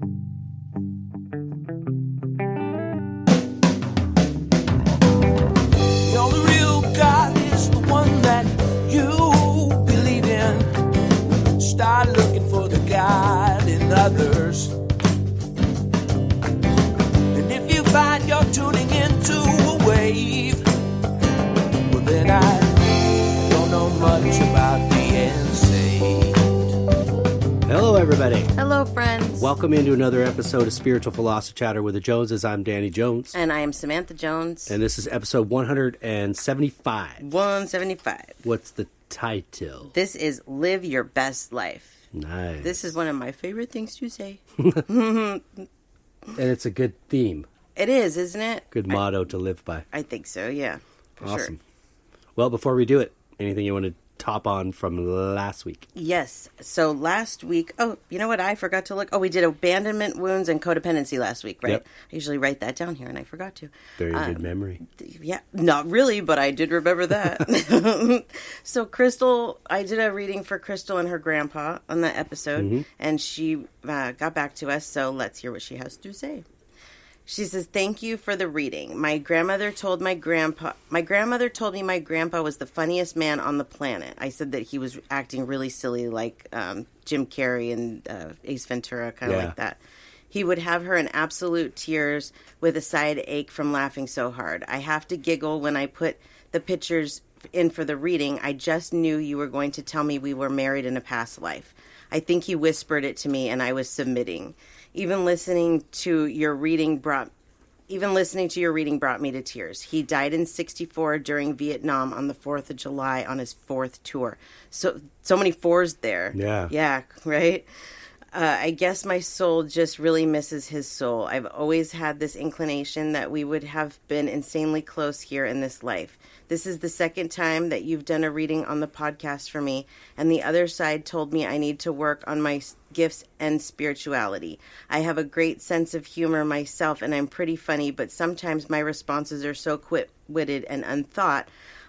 The only real God is the one that you believe in. Start looking for the God in others. And if you find you're tuning into a wave, well then I don't know much about being saved. Hello, everybody. Hello, friends. Welcome into another episode of Spiritual Philosophy Chatter with the Joneses. I'm Danny Jones. And I am Samantha Jones. And this is episode 175. 175. What's the title? This is Live Your Best Life. Nice. This is one of my favorite things to say. And it's a good theme. It is, isn't it? Good motto to live by. I think so, yeah. For Awesome. Sure. Well, before we do it, anything you want to top on from last week? Yes. So last week, you know what? I forgot to look. We did abandonment wounds and codependency last week, right? Yep. I usually write that down here, and I forgot to. Very good memory. Yeah, not really, but I did remember that. So Crystal, I did a reading for Crystal and her grandpa on that episode, and she got back to us, so let's hear what she has to say. She says, "Thank you for the reading. My grandmother told me my grandpa was the funniest man on the planet. I said that he was acting really silly like Jim Carrey and Ace Ventura, kind of like that. He would have her in absolute tears with a side ache from laughing so hard. I have to giggle when I put the pictures in for the reading. I just knew you were going to tell me we were married in a past life. I think he whispered it to me and I was submitting. Even listening to your reading brought me to tears. He died in 1964 during Vietnam on the 4th of July on his 4th tour. So many fours there. Yeah. Yeah, right? I guess my soul just really misses his soul. I've always had this inclination that we would have been insanely close here in this life. This is the second time that you've done a reading on the podcast for me, and the other side told me I need to work on my gifts and spirituality. I have a great sense of humor myself, and I'm pretty funny, but sometimes my responses are so quick-witted and unthought.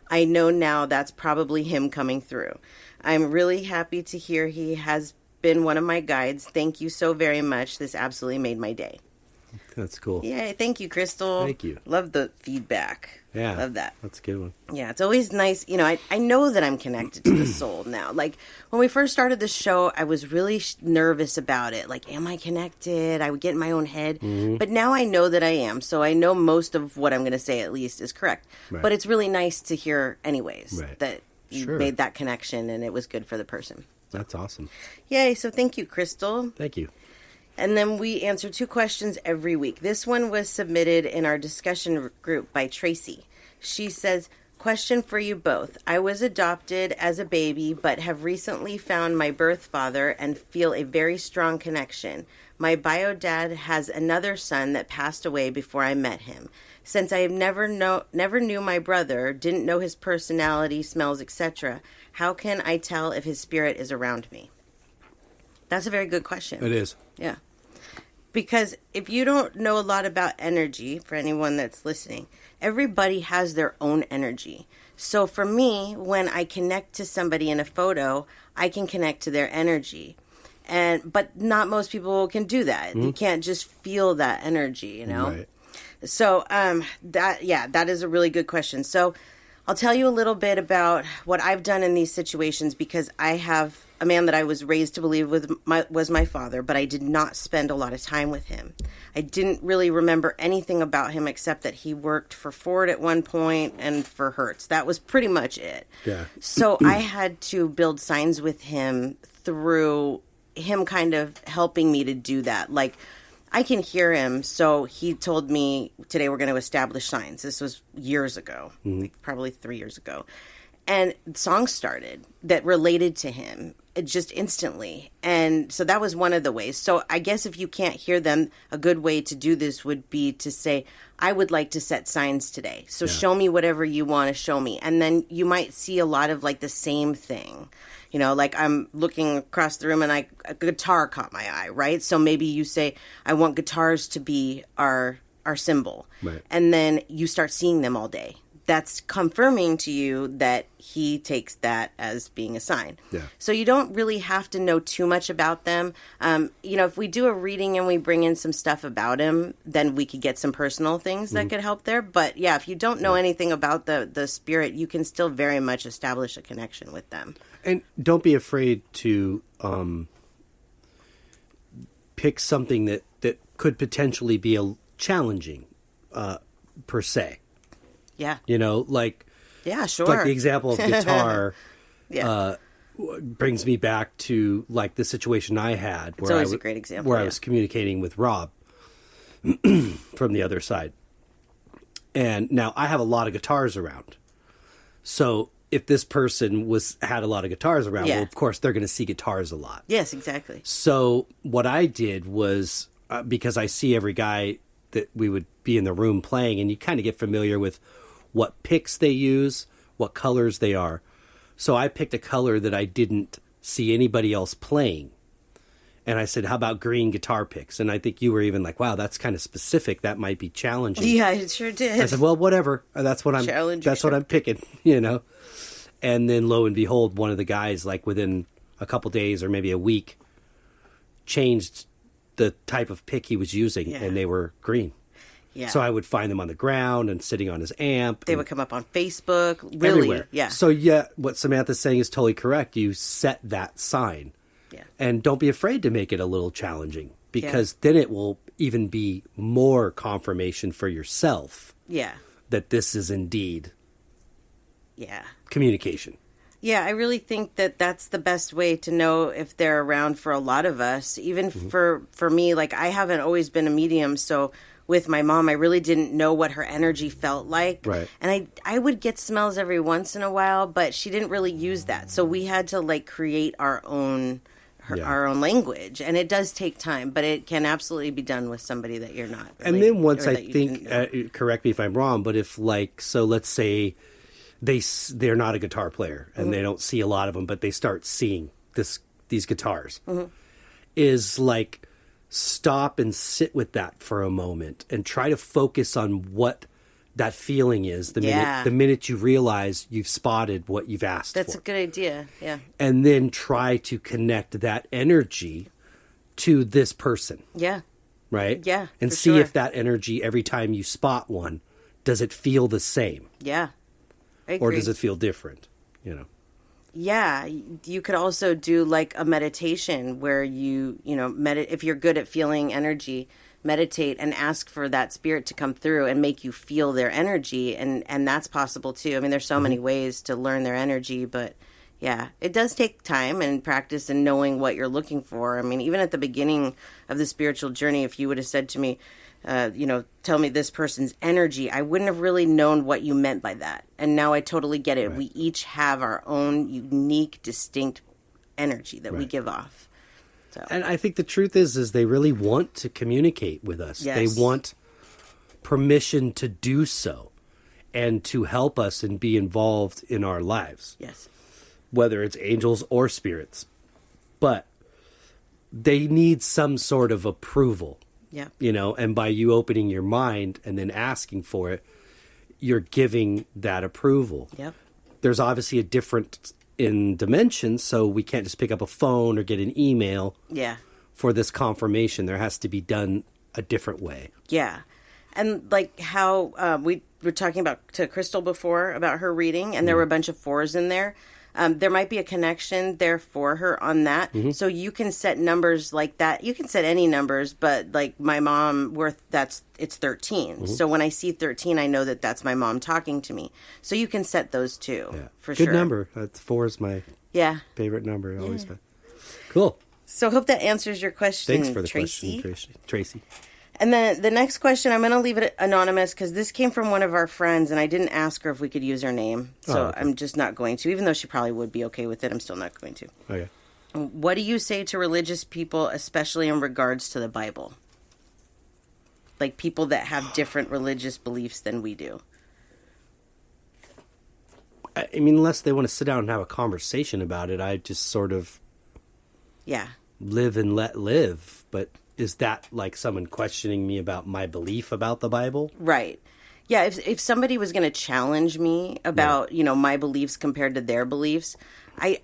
I know now that's probably him coming through. I'm really happy to hear he has been one of my guides. Thank you so very much. This absolutely made my day." That's cool. Yay. Thank you, Crystal. Thank you. Love the feedback. Yeah. Love that. That's a good one. Yeah, it's always nice. You know, I know that I'm connected to the soul now. Like, when we first started the show, I was really nervous about it. Like, am I connected? I would get in my own head. Mm-hmm. But now I know that I am. So I know most of what I'm going to say, at least, is correct. Right. But it's really nice to hear anyways that you made that connection and it was good for the person. That's awesome. Yay. So thank you, Crystal. Thank you. And then we answer 2 questions every week. This one was submitted in our discussion group by Tracy. She says, "Question for you both. I was adopted as a baby, but have recently found my birth father and feel a very strong connection. My bio dad has another son that passed away before I met him. Since I have never knew my brother, didn't know his personality, smells, etc., how can I tell if his spirit is around me?" That's a very good question. It is. Yeah. Because if you don't know a lot about energy, for anyone that's listening, everybody has their own energy. So for me, when I connect to somebody in a photo, I can connect to their energy. But not most people can do that. Mm-hmm. You can't just feel that energy, you know? Right. So that is a really good question. So I'll tell you a little bit about what I've done in these situations, because I have a man that I was raised to believe was my father, but I did not spend a lot of time with him. I didn't really remember anything about him except that he worked for Ford at one point and for Hertz. That was pretty much it. Yeah. So I had to build signs with him through him kind of helping me to do that. Like, I can hear him, so he told me, today we're going to establish signs. This was years ago, like probably 3 years ago. And songs started that related to him just instantly. And so that was one of the ways. So I guess if you can't hear them, a good way to do this would be to say, I would like to set signs today. So show me whatever you want to show me. And then you might see a lot of like the same thing. You know, like I'm looking across the room and a guitar caught my eye, right? So maybe you say, I want guitars to be our symbol. Right. And then you start seeing them all day. that's confirming to you that he takes that as being a sign. Yeah. So you don't really have to know too much about them. If we do a reading and we bring in some stuff about him, then we could get some personal things that could help there. But yeah, if you don't know anything about the spirit, you can still very much establish a connection with them. And don't be afraid to pick something that could potentially be challenging, per se. Yeah. Yeah, sure. Like the example of guitar Yeah. Brings me back to like the situation I had. It's always a great example. Where I was communicating with Rob from the other side. And now I have a lot of guitars around. So if this person had a lot of guitars around, well, of course, they're going to see guitars a lot. Yes, exactly. So what I did was, because I see every guy that we would be in the room playing, and you kind of get familiar with what picks they use, what colors they are. So I picked a color that I didn't see anybody else playing. And I said, how about green guitar picks? And I think you were even like, wow, that's kind of specific. That might be challenging. Yeah, it sure did. I said, well, whatever. That's what I'm picking, And then lo and behold, one of the guys, like within a couple days or maybe a week, changed the type of pick he was using, and they were green. Yeah. So I would find them on the ground and sitting on his amp. They would come up on Facebook. Really? Everywhere. Yeah. So yeah, what Samantha's saying is totally correct. You set that sign. Yeah. And don't be afraid to make it a little challenging, because then it will even be more confirmation for yourself. Yeah. That this is indeed communication. Yeah, I really think that that's the best way to know if they're around for a lot of us. Even for me, like I haven't always been a medium, so with my mom, I really didn't know what her energy felt like. Right. And I would get smells every once in a while, but she didn't really use that. So we had to like create our own language, and it does take time, but it can absolutely be done with somebody that you're not. And then once I think, correct me if I'm wrong, but if so let's say they're not a guitar player and they don't see a lot of them, but they start seeing these guitars, is like stop and sit with that for a moment and try to focus on what that feeling is the minute you realize you've spotted what you've asked for. That's a good idea. Yeah. And then try to connect that energy to this person. Yeah. Right? Yeah. And see if that energy, every time you spot one, does it feel the same? Yeah. I agree. Or does it feel different? Yeah, you could also do like a meditation where if you're good at feeling energy, meditate and ask for that spirit to come through and make you feel their energy, and that's possible too. I mean, there's so many ways to learn their energy, but yeah, it does take time and practice and knowing what you're looking for. I mean, even at the beginning of the spiritual journey, if you would have said to me, tell me this person's energy, I wouldn't have really known what you meant by that. And now I totally get it. Right. We each have our own unique, distinct energy that we give off. So. And I think the truth is they really want to communicate with us. Yes. They want permission to do so and to help us and be involved in our lives. Yes. Whether it's angels or spirits. But they need some sort of approval. Yeah. And by you opening your mind and then asking for it, you're giving that approval. Yep. There's obviously a difference in dimensions, so we can't just pick up a phone or get an email for this confirmation. There has to be done a different way. Yeah. And like how we were talking about to Crystal before about her reading, and there were a bunch of 4s in there. There might be a connection there for her on that. Mm-hmm. So you can set numbers like that. You can set any numbers, but like my mom, it's 13. Mm-hmm. So when I see 13, I know that that's my mom talking to me. So you can set those too, for sure. Good number. 4 is my favorite number. Always been. Cool. So I hope that answers your question, Thanks for the Tracy. question, Tracy. And then the next question, I'm going to leave it anonymous because this came from one of our friends, and I didn't ask her if we could use her name. So I'm just not going to. Even though she probably would be okay with it, I'm still not going to. Okay. What do you say to religious people, especially in regards to the Bible? Like people that have different religious beliefs than we do. I mean, unless they want to sit down and have a conversation about it, I just sort of live and let live. But is that like someone questioning me about my belief about the Bible? Right. Yeah, if somebody was going to challenge me about, my beliefs compared to their beliefs, I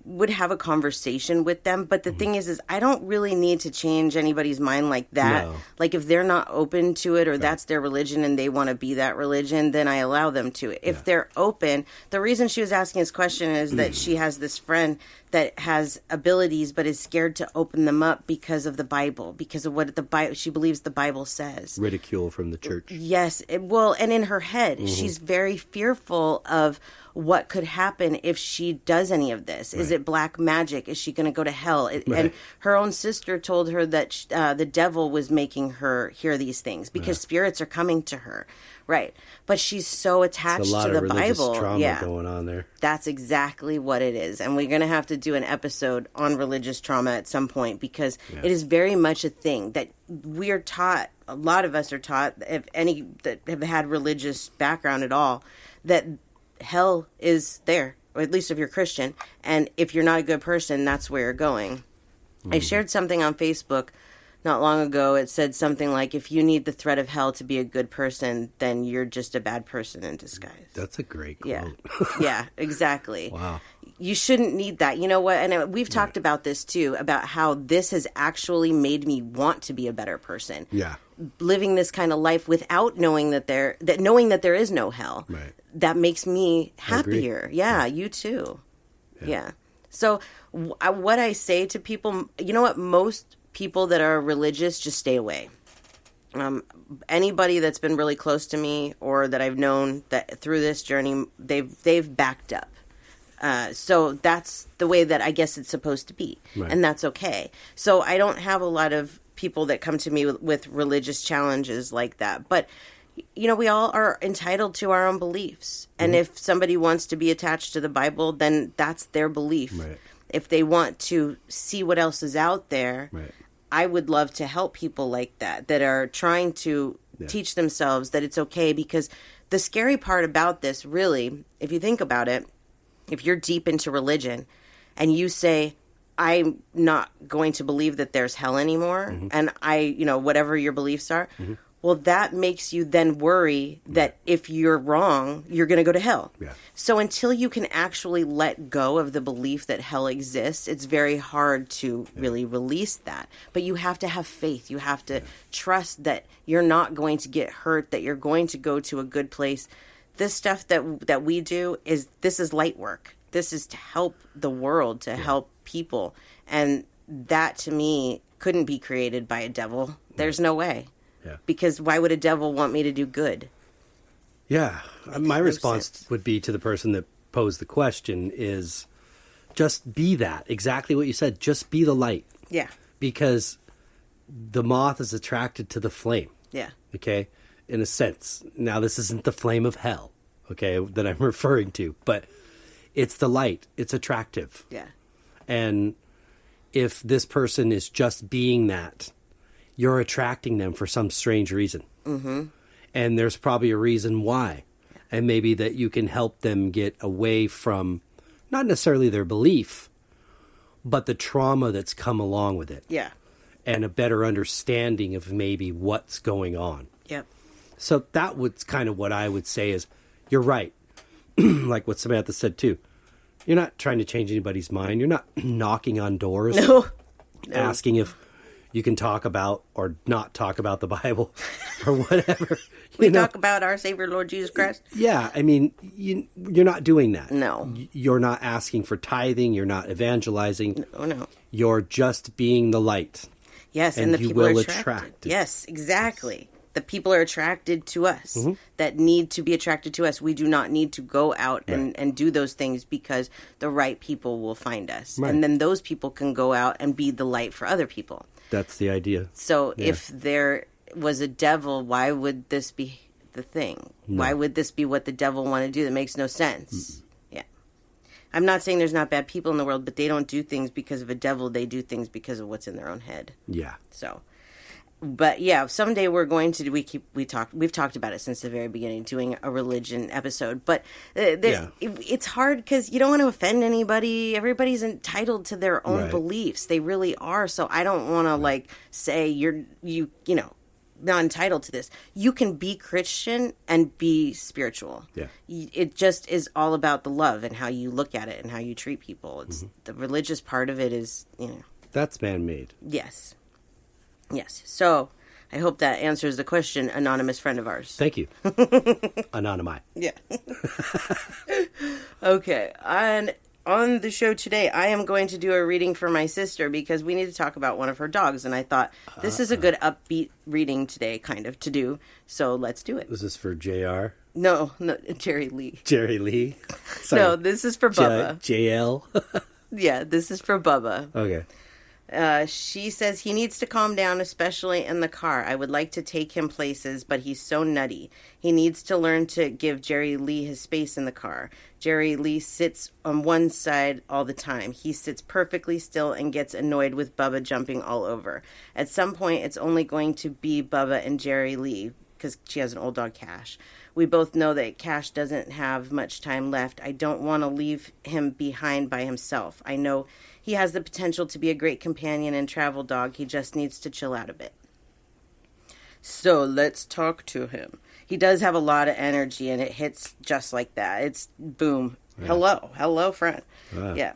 would have a conversation with them. But the thing is I don't really need to change anybody's mind like that. No. Like if they're not open to it or that's their religion and they want to be that religion, then I allow them to. If they're open, the reason she was asking this question is that she has this friend that has abilities but is scared to open them up because of the Bible, because of what the Bible, she believes the Bible says. Ridicule from the church. Yes. And in her head, she's very fearful of what could happen if she does any of this. Is it black magic? Is she going to go to hell? And her own sister told her that the devil was making her hear these things because spirits are coming to her. Right. But she's so attached It's a lot to the of religious Bible. trauma going on there. That's exactly what it is. And we're going to have to do an episode on religious trauma at some point because it is very much a thing that we are taught. A lot of us are taught, if any that have had religious background at all, that hell is there, or at least if you're Christian. And if you're not a good person, that's where you're going. I shared something on Facebook not long ago. It said something like, if you need the threat of hell to be a good person, then you're just a bad person in disguise. That's a great quote. Yeah. Yeah, exactly. Wow. You shouldn't need that. You know what? And we've talked about this too, about how this has actually made me want to be a better person. Yeah. Living this kind of life without knowing that there is no hell. Right. That makes me happier. Yeah, you too. Yeah. So what I say to people, you know what? Most people that are religious just stay away. Anybody that's been really close to me or that I've known that through this journey, they've backed up. So that's the way that I guess it's supposed to be. Right. And that's okay. So I don't have a lot of people that come to me with religious challenges like that. But, we all are entitled to our own beliefs. And if somebody wants to be attached to the Bible, then that's their belief. Right. If they want to see what else is out there, I would love to help people like that are trying to teach themselves that it's okay. Because the scary part about this, really, if you think about it, if you're deep into religion and you say, I'm not going to believe that there's hell anymore, and whatever your beliefs are, well, that makes you then worry that if you're wrong, you're going to go to hell. Yeah. So until you can actually let go of the belief that hell exists, it's very hard to really release that. But you have to have faith. You have to trust that you're not going to get hurt, that you're going to go to a good place. This stuff that we do is light work. This is to help the world, to help people. And that, to me, couldn't be created by a devil. There's no way. Yeah. Because why would a devil want me to do good? Yeah. My response would be to the person that posed the question is just be that. Exactly what you said. Just be the light. Yeah. Because the moth is attracted to the flame. Yeah. Okay? In a sense. Now, this isn't the flame of hell, okay, that I'm referring to, but it's the light. It's attractive. Yeah. And if this person is just being that, you're attracting them for some strange reason. Mm-hmm. And there's probably a reason why. Yeah. And maybe that you can help them get away from not necessarily their belief, but the trauma that's come along with it. Yeah. And a better understanding of maybe what's going on. Yep. So that was kind of what I would say is, you're right. Like what Samantha said too. You're not trying to change anybody's mind. You're not knocking on doors. No. Asking if you can talk about or not talk about the Bible or whatever. We talk about our Savior, Lord Jesus Christ. Yeah. I mean, you're not doing that. No. You're not asking for tithing. You're not evangelizing. No. You're just being the light. Yes, and the people are attracted. Yes, exactly. The people are attracted to us that need to be attracted to us. We do not need to go out and do those things because the right people will find us. Right. And then those people can go out and be the light for other people. That's the idea. So if there was a devil, why would this be the thing? No. Why would this be what the devil want to do? That makes no sense. Yeah. I'm not saying there's not bad people in the world, but they don't do things because of a devil. They do things because of what's in their own head. Yeah. So... But yeah, someday we're going to we've talked about it since the very beginning, doing a religion episode. But it's hard because you don't want to offend anybody. Everybody's entitled to their own beliefs; they really are. So I don't want to say not entitled to this. You can be Christian and be spiritual. Yeah. It just is all about the love and how you look at it and how you treat people. It's the religious part of it is, That's man-made. Yes. Yes. So I hope that answers the question, anonymous friend of ours. Thank you. Anonymous. Yeah. Okay. And on the show today, I am going to do a reading for my sister because we need to talk about one of her dogs. And I thought this is a good upbeat reading today, kind of, to do. So let's do it. Is this for JR? No, Jerry Lee. Jerry Lee? No, this is for Bubba. JL? Yeah, this is for Bubba. Okay. She says he needs to calm down, especially in the car. I would like to take him places, but he's so nutty. He needs to learn to give Jerry Lee his space in the car. Jerry Lee sits on one side all the time. He sits perfectly still and gets annoyed with Bubba jumping all over. At some point, it's only going to be Bubba and Jerry Lee, because she has an old dog, Cash. We both know that Cash doesn't have much time left. I don't want to leave him behind by himself. I know he has the potential to be a great companion and travel dog. He just needs to chill out a bit. So let's talk to him. He does have a lot of energy, and it hits just like that. It's boom. Yeah. Hello, friend. Wow. Yeah.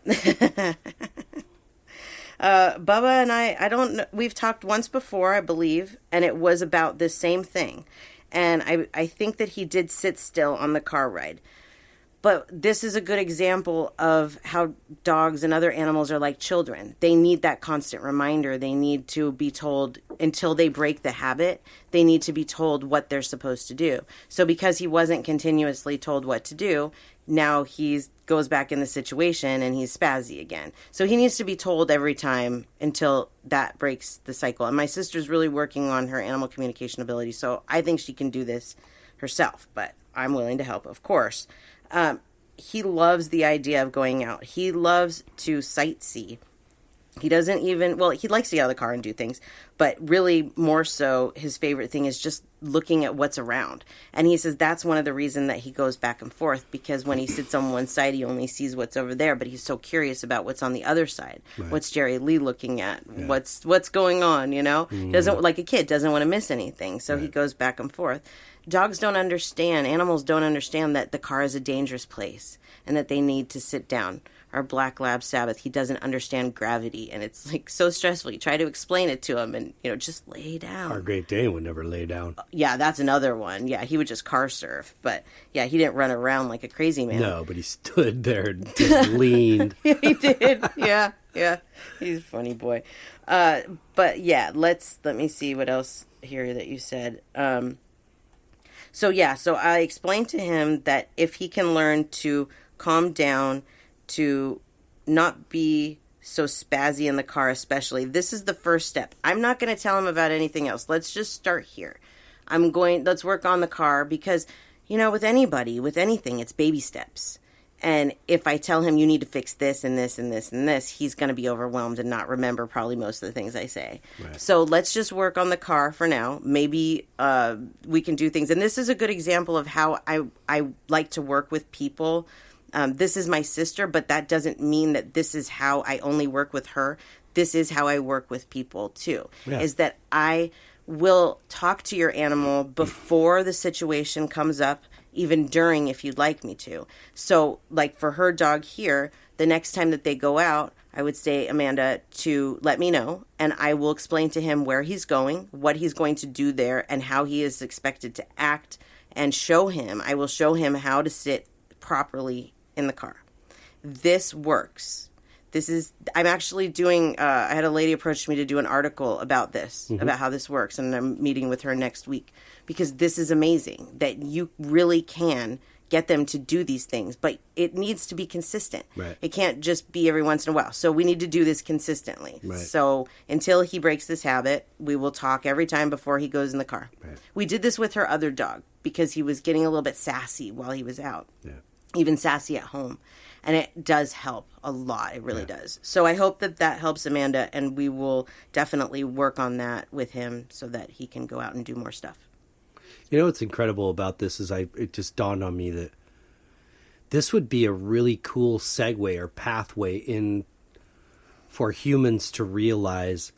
Bubba and I don't know. We've talked once before, I believe, and it was about this same thing. And I think that he did sit still on the car ride. But this is a good example of how dogs and other animals are like children. They need that constant reminder. They need to be told, until they break the habit, they need to be told what they're supposed to do. So because he wasn't continuously told what to do, now he goes back in the situation and he's spazzy again. So he needs to be told every time until that breaks the cycle. And my sister's really working on her animal communication ability, so I think she can do this herself, but I'm willing to help, of course. He loves the idea of going out. He loves to sightsee. He doesn't even, well, he likes to get out of the car and do things, but really more so his favorite thing is just looking at what's around. And he says that's one of the reasons that he goes back and forth, because when he sits on one side, he only sees what's over there, but he's so curious about what's on the other side. Right. What's Jerry Lee looking at? Yeah. What's going on, Doesn't, like a kid, doesn't want to miss anything, so he goes back and forth. Dogs don't understand, animals don't understand that the car is a dangerous place and that they need to sit down. Our black lab Sabbath, he doesn't understand gravity, and it's like so stressful. You try to explain it to him, and just lay down. Our Great Dane would never lay down. Yeah, that's another one. Yeah, he would just car surf, but yeah, he didn't run around like a crazy man. No, but he stood there and just leaned. Yeah, he did. Yeah, he's a funny boy. But yeah, let me see what else here that you said. So I explained to him that if he can learn to calm down, to not be so spazzy in the car especially, this is the first step. I'm not going to tell him about anything else. Let's just start here. Let's work on the car because, with anybody, with anything, it's baby steps. And if I tell him you need to fix this and this and this and this, he's going to be overwhelmed and not remember probably most of the things I say. Right. So let's just work on the car for now. Maybe we can do things. And this is a good example of how I like to work with people. This is my sister, but that doesn't mean that this is how I only work with her. This is how I work with people too, is that I will talk to your animal before the situation comes up, even during if you'd like me to. So like for her dog here, the next time that they go out, I would say, Amanda, to let me know, and I will explain to him where he's going, what he's going to do there, and how he is expected to act, and I will show him how to sit properly in the car. This works. I'm actually doing, I had a lady approach me to do an article about this, about how this works, and I'm meeting with her next week, because this is amazing, that you really can get them to do these things, but it needs to be consistent. Right. It can't just be every once in a while. So we need to do this consistently. Right. So until he breaks this habit, we will talk every time before he goes in the car. Right. We did this with her other dog, because he was getting a little bit sassy while he was out. Yeah. Even sassy at home. And it does help a lot. It really does. So I hope that helps Amanda, and we will definitely work on that with him so that he can go out and do more stuff. What's incredible about this is it just dawned on me that this would be a really cool segue or pathway in for humans to realize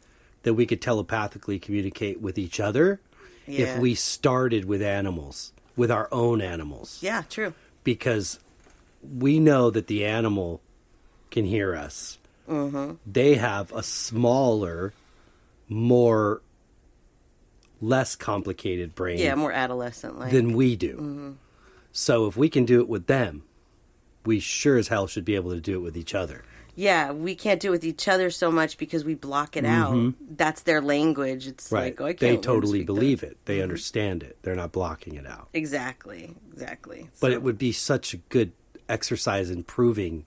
that we could telepathically communicate with each other if we started with animals, with our own animals. Yeah, true. Because we know that the animal can hear us. Mm-hmm. They have a smaller, less complicated brain. Yeah, more adolescent-like. Than we do. Mm-hmm. So if we can do it with them, we sure as hell should be able to do it with each other. Yeah, we can't do it with each other so much because we block it out. That's their language. It's Right. like, oh, I can't they learn to totally speak believe that. it. They understand it. They're not blocking it out. Exactly. But it would be such a good exercise in proving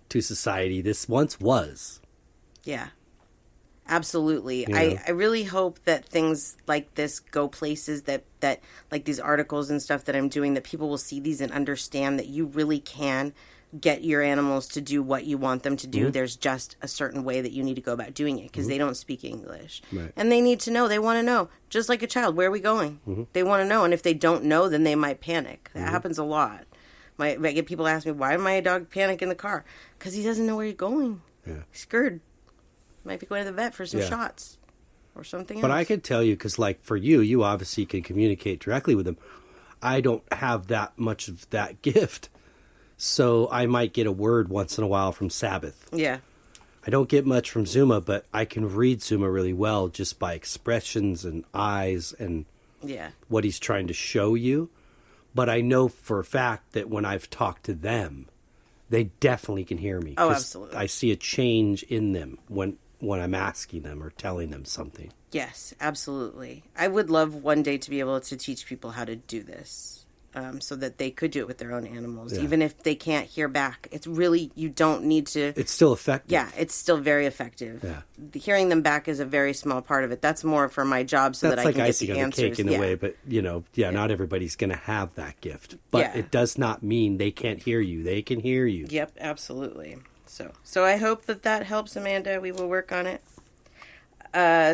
to society this once was. Yeah. Absolutely. Yeah. I really hope that things like this go places that like these articles and stuff that I'm doing, that people will see these and understand that you really can get your animals to do what you want them to do. Mm-hmm. There's just a certain way that you need to go about doing it because they don't speak English. Right. And they need to know. They want to know. Just like a child, where are we going? They want to know. And if they don't know, then they might panic. That happens a lot. I get people ask me, why my dog panic in the car? Because he doesn't know where he's going. Yeah. He's scared. Might be going to the vet for some Yeah. shots or something But else. I could tell you, because like for you obviously can communicate directly with them. I don't have that much of that gift. So I might get a word once in a while from Sabbath. Yeah. I don't get much from Zuma, but I can read Zuma really well just by expressions and eyes and Yeah. what he's trying to show you. But I know for a fact that when I've talked to them, they definitely can hear me. Oh, 'Cause absolutely. I see a change in them when I'm asking them or telling them something. Yes, absolutely. I would love one day to be able to teach people how to do this. So that they could do it with their own animals, Yeah. even if they can't hear back. It's really, you don't need to. It's still effective. Yeah, it's still very effective. Yeah. Hearing them back is a very small part of it. That's more for my job so That's that I like can get icing the on the answers. cake in a way, but not everybody's going to have that gift. But Yeah. it does not mean they can't hear you. They can hear you. Yep, absolutely. So I hope that helps, Amanda. We will work on it.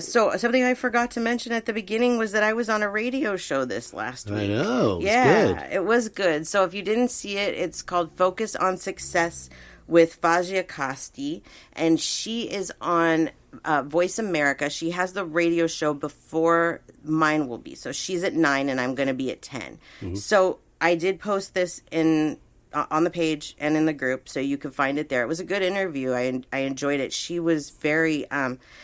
So something I forgot to mention at the beginning was that I was on a radio show this last week. I know. It's Yeah, good. it was good. So if you didn't see it, it's called Focus on Success with Fazia Costi, and she is on Voice America. She has the radio show before mine will be. So she's at 9 and I'm going to be at 10. So I did post this on the page and in the group, so you can find it there. It was a good interview. I enjoyed it. She was very,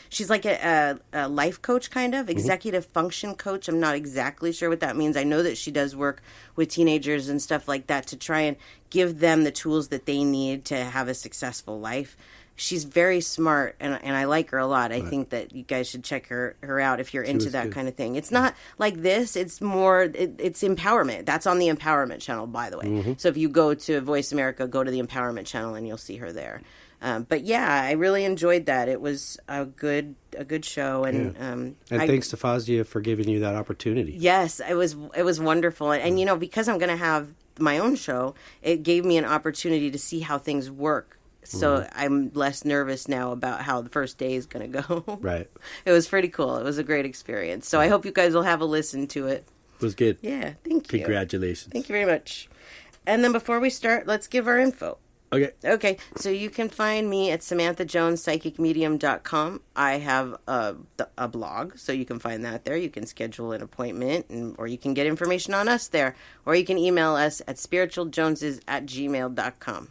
she's like a life coach, kind of, executive function coach. I'm not exactly sure what that means. I know that she does work with teenagers and stuff like that to try and give them the tools that they need to have a successful life. She's very smart, and I like her a lot. I think that you guys should check her out if you're into was that good. kind of thing. It's not like this. It's more, it's empowerment. That's on the Empowerment Channel, by the way. So if you go to Voice America, go to the Empowerment Channel, and you'll see her there. But yeah, I really enjoyed that. It was a good show, and And thanks to Fazia for giving you that opportunity. Yes, it was wonderful, and because I'm going to have my own show, it gave me an opportunity to see how things work. So I'm less nervous now about how the first day is going to go. Right. It was pretty cool. It was a great experience. So I hope you guys will have a listen to it. It was good. Yeah, thank you. Congratulations. Thank you very much. And then before we start, let's give our info. Okay. Okay, so you can find me at SamanthaJonesPsychicMedium.com. I have a blog, so you can find that there. You can schedule an appointment, or you can get information on us there. Or you can email us at spiritualjoneses@gmail.com.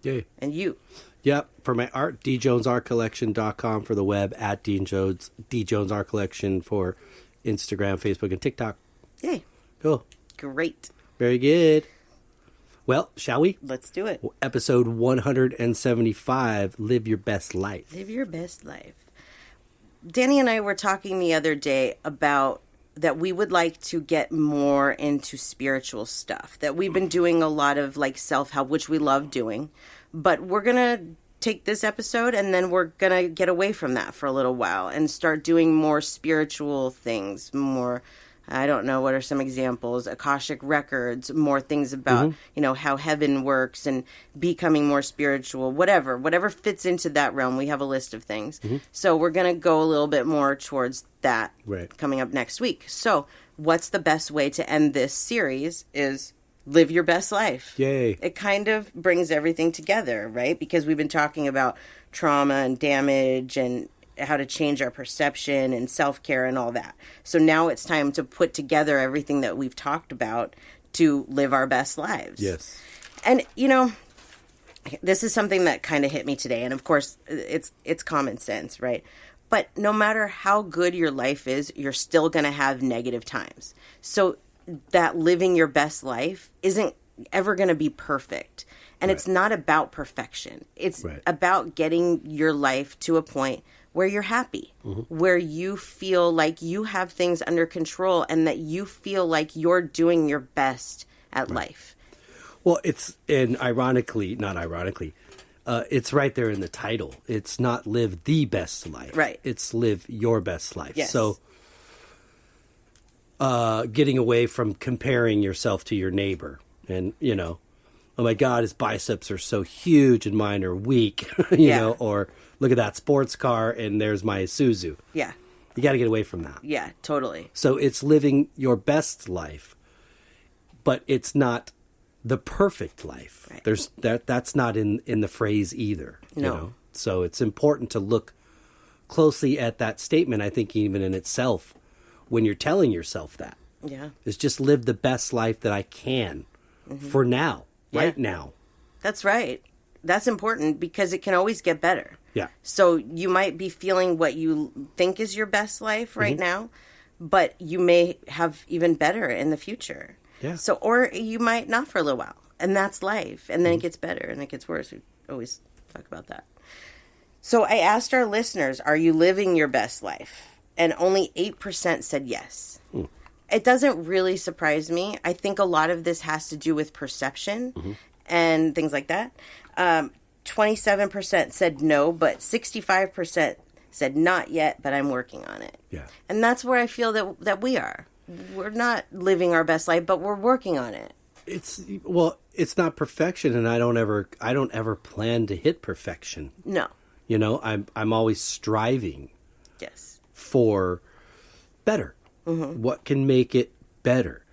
Yay. And you? Yep. For my art, djonesartcollection.com for the web, at Dean Jones, D Jones Art Collection for Instagram, Facebook, and TikTok. Yay. Cool. Great. Very good. Well, shall we? Let's do it. Episode 175, Live Your Best Life. Live your best life. Danny and I were talking the other day about that we would like to get more into spiritual stuff. That we've been doing a lot of like self-help, which we love doing. But we're going to take this episode and then we're going to get away from that for a little while and start doing more spiritual things, more, I don't know, what are some examples? Akashic records, more things about, how heaven works and becoming more spiritual, whatever fits into that realm. We have a list of things. So we're going to go a little bit more towards that coming up next week. So what's the best way to end this series is live your best life. Yay. It kind of brings everything together, right? Because we've been talking about trauma and damage and how to change our perception and self-care and all that. So now it's time to put together everything that we've talked about to live our best lives. Yes. And, this is something that kind of hit me today. And of course, it's common sense, right? But no matter how good your life is, you're still going to have negative times. So that living your best life isn't ever going to be perfect. And it's not about perfection. It's about getting your life to a point where you're happy, where you feel like you have things under control and that you feel like you're doing your best at life. Well, it's not ironically, it's right there in the title. It's not live the best life. Right. It's live your best life. Yes. So getting away from comparing yourself to your neighbor and, oh my God, his biceps are so huge and mine are weak, or look at that sports car and there's my Isuzu. Yeah. You got to get away from that. Yeah, totally. So it's living your best life, but it's not the perfect life. Right. That's not in the phrase either. No. So it's important to look closely at that statement, I think, even in itself, when you're telling yourself that. Yeah. Is just live the best life that I can for now, right now. That's right. That's important because it can always get better. Yeah. So you might be feeling what you think is your best life right now, but you may have even better in the future. Yeah. So, or you might not for a little while, and that's life. And then it gets better and it gets worse. We always talk about that. So I asked our listeners, are you living your best life? And only 8% said yes. It doesn't really surprise me. I think a lot of this has to do with perception and things like that. 27% said no, but 65% said not yet, but I'm working on it. Yeah. And that's where I feel that we are. We're not living our best life, but we're working on it. It's not perfection, and I don't ever plan to hit perfection. No. I'm always striving. Yes. For better. What can make it better?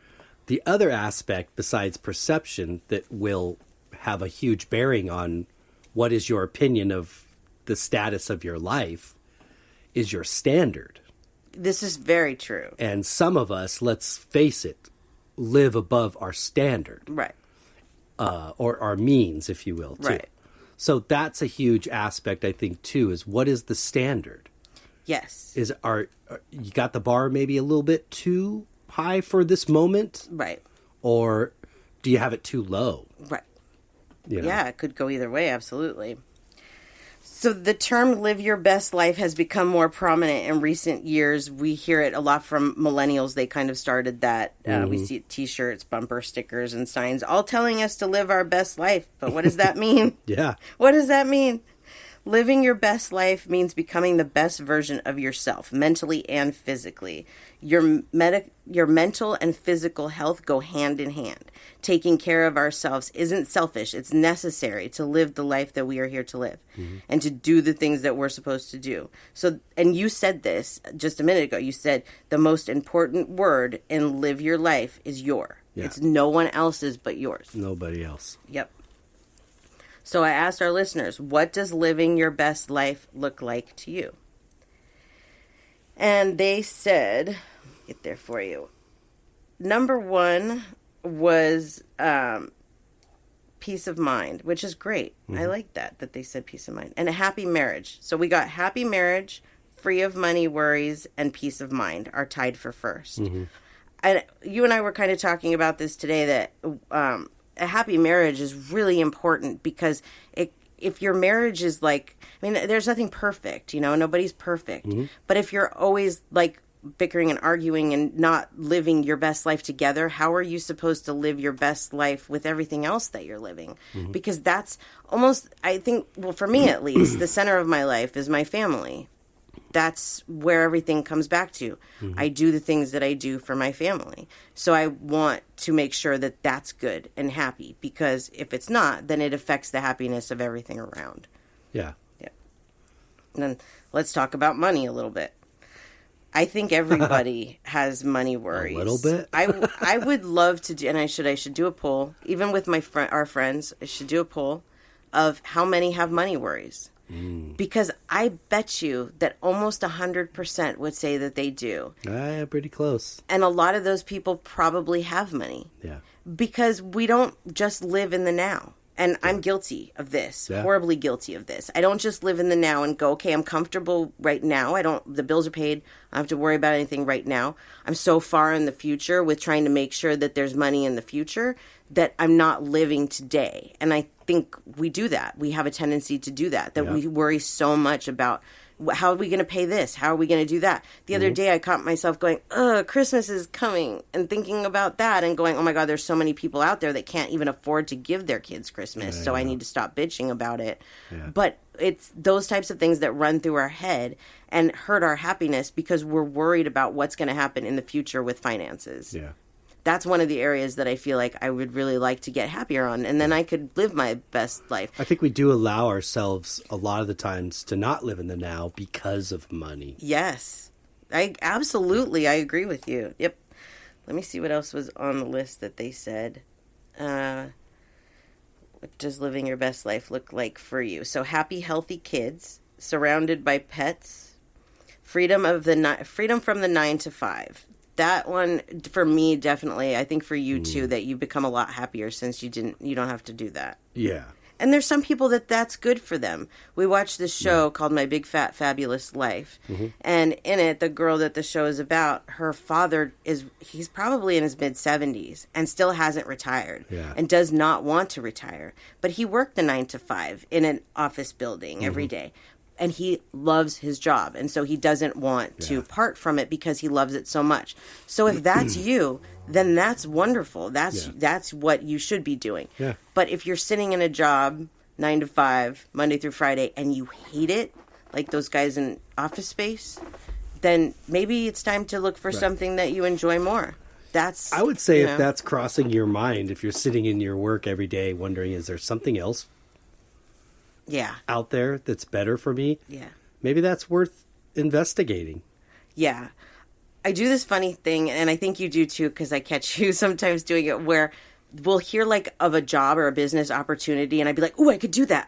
The other aspect besides perception that will have a huge bearing on what is your opinion of the status of your life is your standard. This is very true. And some of us, let's face it, live above our standard. Right. Or our means, if you will, too. Right. So that's a huge aspect, I think, too, is what is the standard? Yes. You got the bar maybe a little bit too high for this moment? Right. Or do you have it too low? Right. Yeah, it could go either way, absolutely. So the term live your best life has become more prominent in recent years. We hear it a lot from millennials. They kind of started that. We see T-shirts, bumper stickers, and signs all telling us to live our best life. But what does that mean? Yeah. What does that mean? Living your best life means becoming the best version of yourself, mentally and physically. Your mental and physical health go hand in hand. Taking care of ourselves isn't selfish. It's necessary to live the life that we are here to live and to do the things that we're supposed to do. So, and you said this just a minute ago. You said the most important word in live your life is your. Yeah. It's no one else's but yours. Nobody else. Yep. So I asked our listeners, what does living your best life look like to you? And they said, get there for you. Number one was peace of mind, which is great. I like that they said peace of mind. And a happy marriage. So we got happy marriage, free of money worries, and peace of mind are tied for first. And you and I were kind of talking about this today, that a happy marriage is really important because if your marriage is there's nothing perfect, nobody's perfect. But if you're always bickering and arguing and not living your best life together, how are you supposed to live your best life with everything else that you're living? Because that's almost, I think, well, for me at least, the center of my life is my family. That's where everything comes back to. I do the things that I do for my family. So I want to make sure that that's good and happy, because if it's not, then it affects the happiness of everything around. Yeah. Yeah. And then let's talk about money a little bit. I think everybody has money worries. A little bit? I would love to do, and I should do a poll, even with our friends, I should do a poll of how many have money worries. Because I bet you that almost 100% would say that they do. Pretty close. And a lot of those people probably have money. Yeah. Because we don't just live in the now. And I'm guilty of this, horribly guilty of this. I don't just live in the now and go, okay, I'm comfortable right now. The bills are paid. I don't have to worry about anything right now. I'm so far in the future with trying to make sure that there's money in the future that I'm not living today. And I think we do that. We have a tendency to do that we worry so much about how are we going to pay this? How are we going to do that? The other day I caught myself going, Christmas is coming, and thinking about that and going, oh my God, there's so many people out there that can't even afford to give their kids Christmas. So I need to stop bitching about it. Yeah. But it's those types of things that run through our head and hurt our happiness because we're worried about what's going to happen in the future with finances. Yeah. That's one of the areas that I feel like I would really like to get happier on. And then I could live my best life. I think we do allow ourselves a lot of the times to not live in the now because of money. Yes. I agree with you. Yep. Let me see what else was on the list that they said. What does living your best life look like for you? So happy, healthy kids, surrounded by pets, freedom from the 9 to 5. That one, for me, definitely. I think for you, too, that you become a lot happier since you don't have to do that. Yeah. And there's some people that's good for them. We watched this show called My Big Fat Fabulous Life. Mm-hmm. And in it, the girl that the show is about, her father he's probably in his mid-70s and still hasn't retired and does not want to retire. But he worked the 9 to 5 in an office building every day. And he loves his job. And so he doesn't want to part from it because he loves it so much. So if that's you, then that's wonderful. That's what you should be doing. Yeah. But if you're sitting in a job 9 to 5, Monday through Friday, and you hate it, like those guys in Office Space, then maybe it's time to look for something that you enjoy more. I would say if that's crossing your mind, if you're sitting in your work every day wondering, is there something else out there that's better for me? Yeah. Maybe that's worth investigating. Yeah. I do this funny thing, and I think you do too, because I catch you sometimes doing it, where we'll hear like of a job or a business opportunity, and I'd be like, "Oh, I could do that."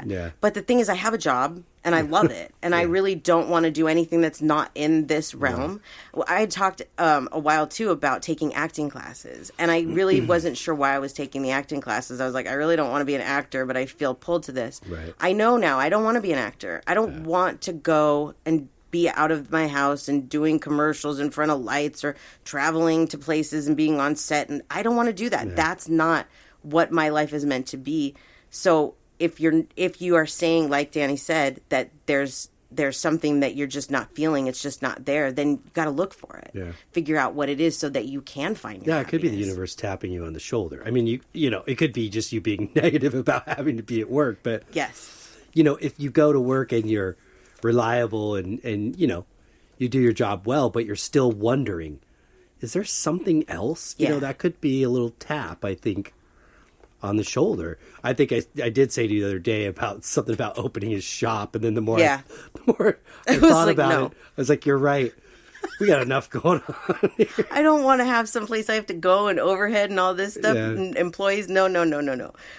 Yeah. But the thing is, I have a job, and I love it, and I really don't want to do anything that's not in this realm. Well, I had talked a while too about taking acting classes, and I really wasn't sure why I was taking the acting classes. I was like, I really don't want to be an actor, but I feel pulled to this. Right. I know now I don't want to be an actor. I don't want to go and be out of my house and doing commercials in front of lights or traveling to places and being on set. And I don't want to do that. Yeah. That's not what my life is meant to be. So if you are saying, like Danny said, that there's something that you're just not feeling, it's just not there, then you've got to look for it. Yeah. Figure out what it is so that you can find your happiness. It could be the universe tapping you on the shoulder. I mean, you know, it could be just you being negative about having to be at work, but yes. You know, if you go to work and you're reliable and you know, you do your job well, but you're still wondering, is there something else? You know, that could be a little tap, I think, on the shoulder. I think I did say to you the other day about something about opening his shop, and then the more I thought about it, I was like, you're right. We got enough going on here. I don't want to have someplace I have to go and overhead and all this stuff. Yeah. Employees, no.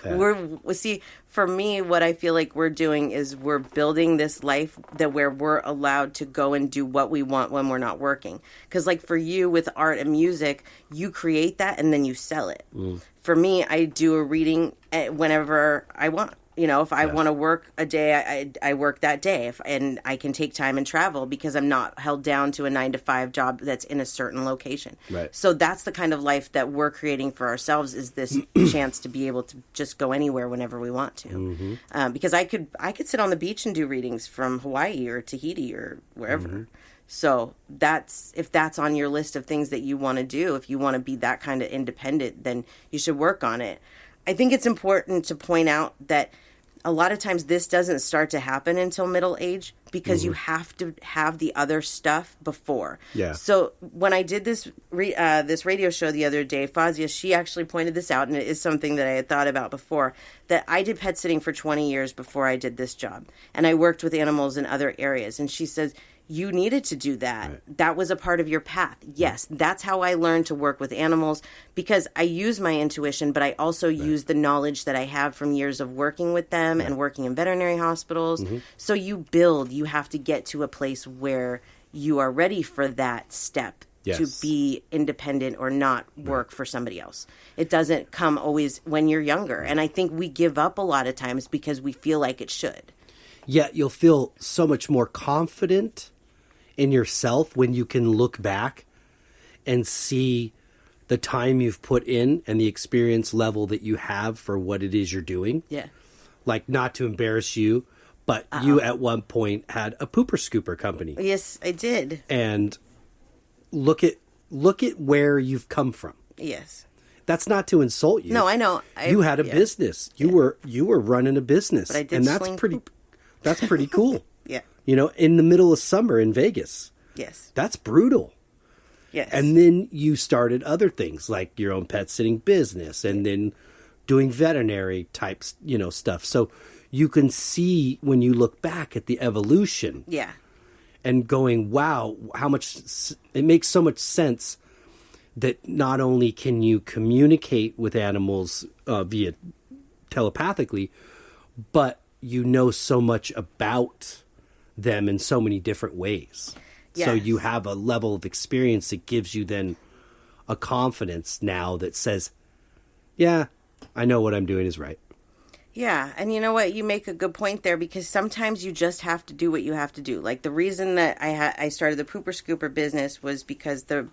Yeah. See, for me, what I feel like we're doing is we're building this life where we're allowed to go and do what we want when we're not working. Because like for you with art and music, you create that and then you sell it. For me, I do a reading whenever I want. You know, if I want to work a day, I work that day. And I can take time and travel because I'm not held down to a 9 to 5 job that's in a certain location. Right. So that's the kind of life that we're creating for ourselves, is this chance to be able to just go anywhere whenever we want to. Mm-hmm. Because I could sit on the beach and do readings from Hawaii or Tahiti or wherever. Mm-hmm. So if that's on your list of things that you want to do, if you want to be that kind of independent, then you should work on it. I think it's important to point out that a lot of times this doesn't start to happen until middle age because you have to have the other stuff before. Yeah. So when I did this radio show the other day, Fazia, she actually pointed this out, and it is something that I had thought about before, that I did pet sitting for 20 years before I did this job. And I worked with animals in other areas. And she says, you needed to do that. Right. That was a part of your path. Yes, that's how I learned to work with animals, because I use my intuition, but I also use the knowledge that I have from years of working with them and working in veterinary hospitals. So you have to get to a place where you are ready for that step to be independent or not work for somebody else. It doesn't come always when you're younger. And I think we give up a lot of times because we feel like it should. Yeah, you'll feel so much more confident in yourself when you can look back and see the time you've put in and the experience level that you have for what it is you're doing. Yeah. Like, not to embarrass you, but you at one point had a pooper scooper company. Yes, I did. And look at where you've come from. Yes. That's not to insult you. No, I know. You had a business. You were running a business. But I did and that's sling pretty poop. That's pretty cool. Yeah. You know, in the middle of summer in Vegas. Yes. That's brutal. Yes. And then you started other things like your own pet sitting business and then doing veterinary types, stuff. So you can see when you look back at the evolution. Yeah. And going, wow, it makes so much sense that not only can you communicate with animals via telepathically, but you know so much about them in so many different ways. Yes. So you have a level of experience that gives you then a confidence now that says, yeah, I know what I'm doing is right. Yeah, and you know what? You make a good point there, because sometimes you just have to do what you have to do. Like, the reason that I started the pooper scooper business was because the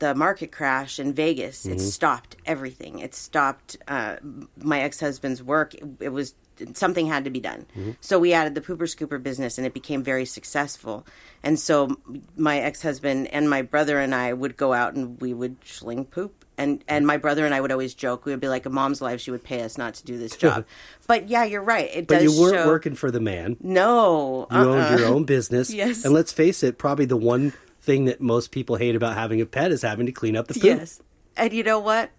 market crash in Vegas, it stopped everything. It stopped my ex-husband's work. It was something had to be done. So we added the pooper scooper business, and it became very successful. And so my ex-husband and my brother and I would go out and we would sling poop. And my brother and I would always joke. We would be like, a mom's life, she would pay us not to do this job. But yeah, you're right. But you weren't working for the man. No. You owned your own business. Yes. And let's face it, probably the one thing that most people hate about having a pet is having to clean up the poop. Yes. And you know what?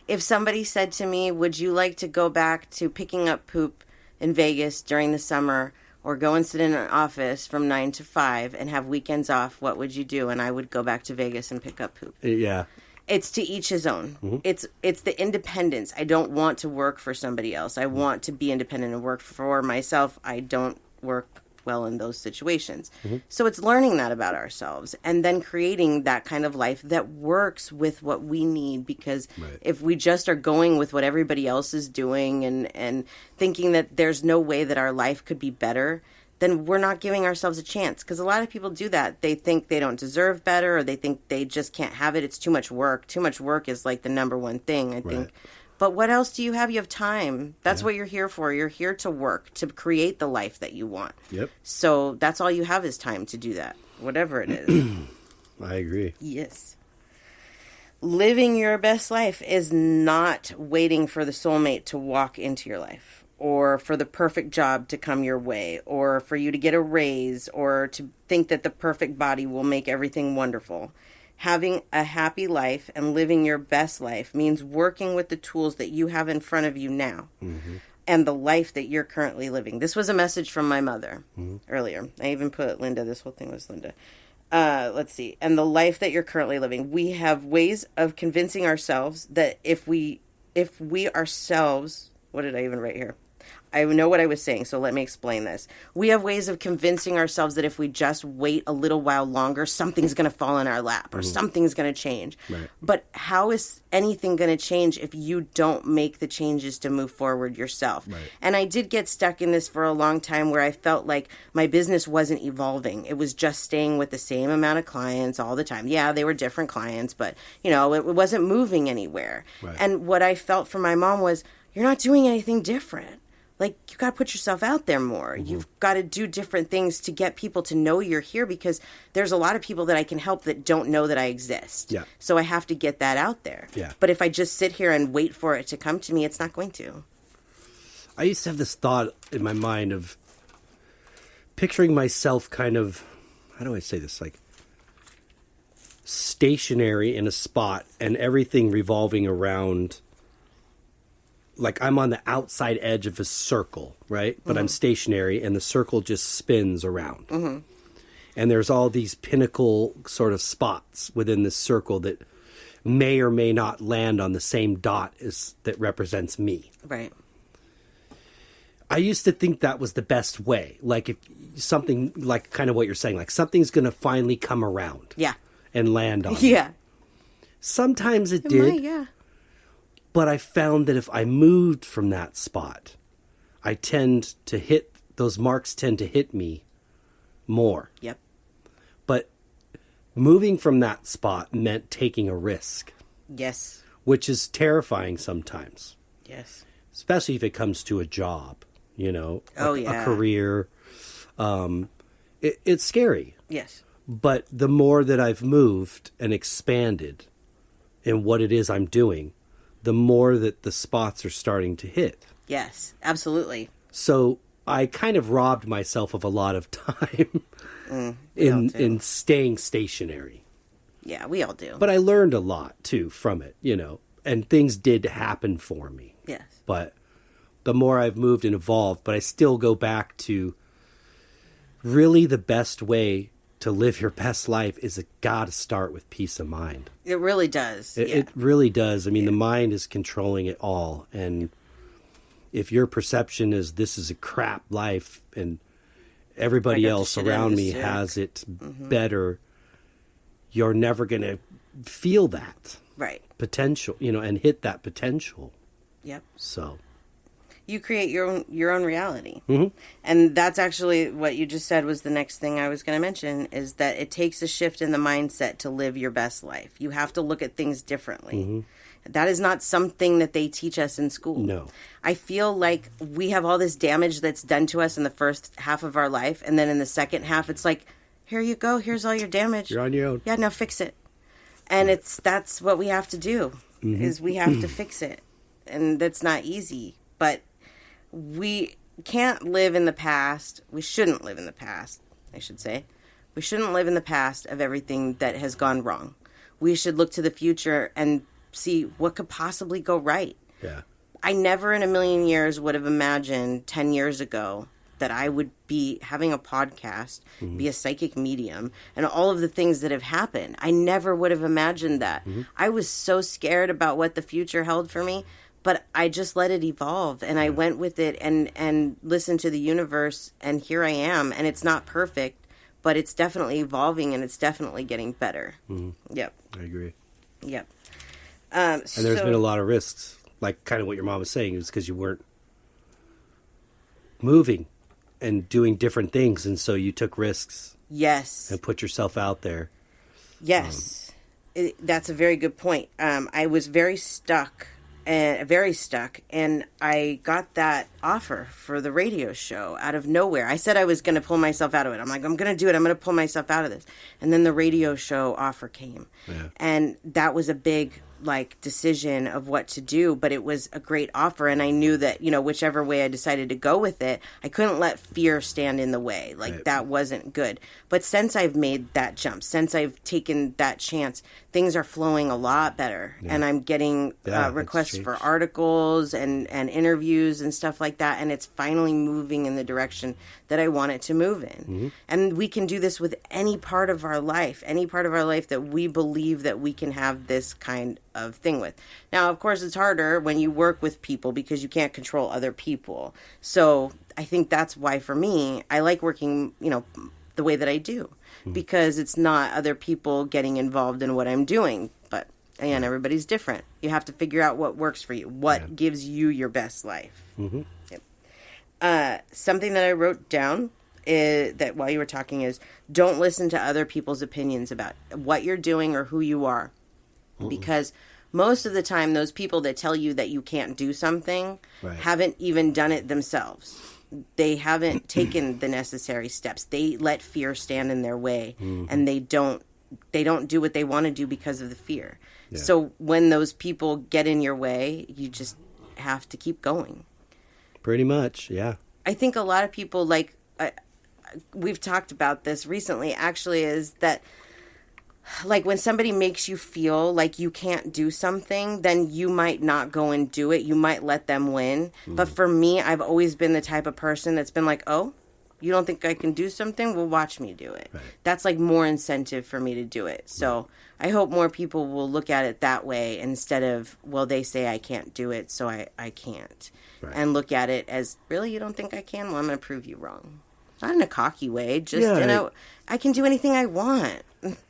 If somebody said to me, would you like to go back to picking up poop in Vegas during the summer, or go and sit in an office from 9 to 5 and have weekends off, what would you do? And I would go back to Vegas and pick up poop. Yeah. It's to each his own. It's the independence. I don't want to work for somebody else. I want to be independent and work for myself. I don't work well in those situations. So it's learning that about ourselves and then creating that kind of life that works with what we need, because if we just are going with what everybody else is doing and thinking that there's no way that our life could be better, then we're not giving ourselves a chance. Because a lot of people do that. They think they don't deserve better, or they think they just can't have it. It's too much work. Too much work is like the number one thing, I think. But what else do you have? You have time. That's what you're here for. You're here to work, to create the life that you want. Yep. So that's all you have is time to do that, whatever it is. I agree. Yes. Living your best life is not waiting for the soulmate to walk into your life, or for the perfect job to come your way, or for you to get a raise, or to think that the perfect body will make everything wonderful. Having a happy life and living your best life means working with the tools that you have in front of you now and the life that you're currently living. This was a message from my mother earlier. I even put Linda. This whole thing was Linda. Let's see. And the life that you're currently living. We have ways of convincing ourselves that if we ourselves, what did I even write here? I know what I was saying, so let me explain this. We have ways of convincing ourselves that if we just wait a little while longer, something's going to fall in our lap or something's going to change. Right. But how is anything going to change if you don't make the changes to move forward yourself? Right. And I did get stuck in this for a long time where I felt like my business wasn't evolving. It was just staying with the same amount of clients all the time. Yeah, they were different clients, but, it wasn't moving anywhere. Right. And what I felt from my mom was, you're not doing anything different. Like, you got to put yourself out there more. You've got to do different things to get people to know you're here, because there's a lot of people that I can help that don't know that I exist. Yeah. So I have to get that out there. Yeah. But if I just sit here and wait for it to come to me, it's not going to. I used to have this thought in my mind of picturing myself kind of, how do I say this, like stationary in a spot and everything revolving around, like I'm on the outside edge of a circle, right? But I'm stationary and the circle just spins around. And there's all these pinnacle sort of spots within this circle that may or may not land on the same dot as that represents me. Right. I used to think that was the best way. Like if something, like kind of what you're saying, like something's going to finally come around. Yeah. And land on Yeah. me. Sometimes it did. Might, yeah. But I found that if I moved from that spot, those marks tend to hit me more. Yep. But moving from that spot meant taking a risk, Yes. which is terrifying sometimes, Yes. especially if it comes to a job, yeah. a career. It's scary. Yes. But the more that I've moved and expanded in what it is I'm doing, the more that the spots are starting to hit. Yes. Absolutely. So I kind of robbed myself of a lot of time we all do. in staying stationary. Yeah, we all do. But I learned a lot, too, from it, and things did happen for me. Yes. But the more I've moved and evolved, but I still go back to really the best way to live your best life is got to start with peace of mind. It really does. It really does. I mean, the mind is controlling it all. And if your perception is this is a crap life and everybody else around me has it better, you're never going to feel that Right. potential, and hit that potential. Yep. So You create your own reality. Mm-hmm. And that's actually what you just said was the next thing I was going to mention, is that it takes a shift in the mindset to live your best life. You have to look at things differently. Mm-hmm. That is not something that they teach us in school. No. I feel like we have all this damage that's done to us in the first half of our life, and then in the second half it's like, here you go, here's all your damage. You're on your own. Yeah, now fix it. And that's what we have to do, is we have to fix it. And that's not easy, but we can't live in the past. We shouldn't live in the past, I should say. We shouldn't live in the past of everything that has gone wrong. We should look to the future and see what could possibly go right. Yeah. I never in a million years would have imagined 10 years ago that I would be having a podcast, be a psychic medium, and all of the things that have happened. I never would have imagined that. I was so scared about what the future held for me, but I just let it evolve, and I went with it and listened to the universe, and here I am. And it's not perfect, but it's definitely evolving, and it's definitely getting better. Yep. I agree. Yep. And there's been a lot of risks, like kind of what your mom was saying, is because you weren't moving and doing different things, and so you took risks. Yes. And put yourself out there. Yes. That's a very good point. I was very stuck, and I got that offer for the radio show out of nowhere. I said I was going to pull myself out of it. I'm like, I'm going to do it. I'm going to pull myself out of this. And then the radio show offer came. Yeah. And that was a big decision of what to do, but it was a great offer, and I knew that whichever way I decided to go with it, I couldn't let fear stand in the way. That wasn't good. But since I've made that jump, since I've taken that chance, things are flowing a lot better, and I'm getting requests for articles and interviews and stuff like that, and it's finally moving in the direction that I want it to move in. And we can do this with any part of our life that we believe that we can have this kind of thing with. Now, of course, it's harder when you work with people because you can't control other people. So I think that's why, for me, I like working, the way that I do, because it's not other people getting involved in what I'm doing. But again, everybody's different. You have to figure out what works for you, what gives you your best life. Yep. Something that I wrote down that while you were talking is, don't listen to other people's opinions about what you're doing or who you are. Because most of the time, those people that tell you that you can't do something haven't even done it themselves. They haven't taken the necessary steps. They let fear stand in their way, and they don't do what they want to do because of the fear. Yeah. So when those people get in your way, you just have to keep going. Pretty much, yeah. I think a lot of people, we've talked about this recently, actually, is that when somebody makes you feel like you can't do something, then you might not go and do it. You might let them win. But for me, I've always been the type of person that's been like, oh, You don't think I can do something? Well, watch me do it. Right. That's like more incentive for me to do it. So I hope more people will look at it that way instead of, well, they say I can't do it, so I can't. Right. And look at it as, really, you don't think I can? Well, I'm going to prove you wrong. Not in a cocky way, just, I can do anything I want.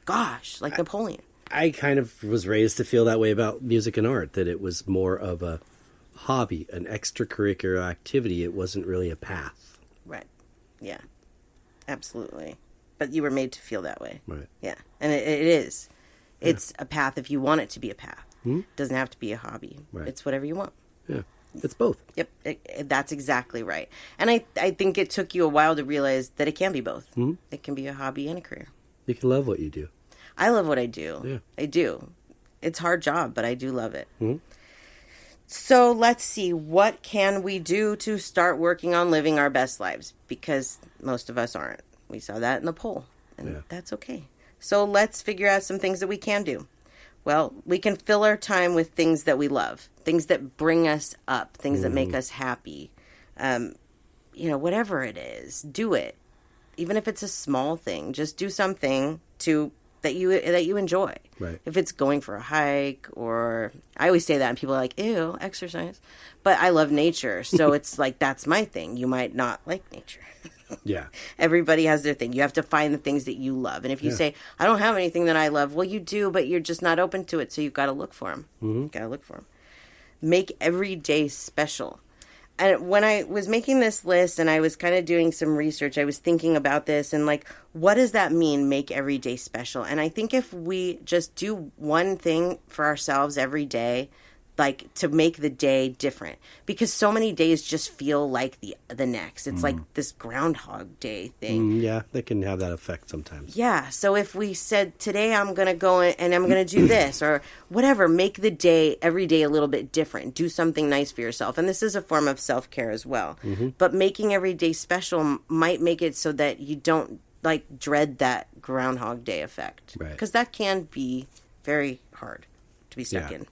Gosh, like Napoleon. I kind of was raised to feel that way about music and art, that it was more of a hobby, an extracurricular activity. It wasn't really a path. Right. Yeah. Absolutely. But you were made to feel that way. Right. Yeah. And it is. It's a path if you want it to be a path. It doesn't have to be a hobby. Right. It's whatever you want. Yeah. It's both. Yep. That's exactly right. And I think it took you a while to realize that it can be both. It can be a hobby and a career. You can love what you do. I love what I do. Yeah. I do. It's a hard job, but I do love it. So let's see. What can we do to start working on living our best lives? Because most of us aren't. We saw that in the poll. And that's okay. So let's figure out some things that we can do. Well, we can fill our time with things that we love. Things that bring us up. Things that make us happy. Whatever it is. Do it. Even if it's a small thing. Just do something that you enjoy. Right. If it's going for a hike, or I always say that and people are like, ew, exercise. But I love nature, so it's like that's my thing. You might not like nature. Yeah. Everybody has their thing. You have to find the things that you love. And if you say, I don't have anything that I love, well, you do, but you're just not open to it, so you've got to look for them. Got to look for them. Make every day special. And when I was making this list and I was kind of doing some research, I was thinking about this and like, what does that mean, make every day special? And I think if we just do one thing for ourselves every day, like to make the day different, because so many days just feel like the next. It's like this Groundhog Day thing. Yeah, they can have that effect sometimes. Yeah. So if we said today I'm going to go and I'm going to do this or whatever, make the day every day a little bit different. Do something nice for yourself. And this is a form of self-care as well. But making every day special might make it so that you don't like dread that Groundhog Day effect. Right. Because that can be very hard to be stuck in.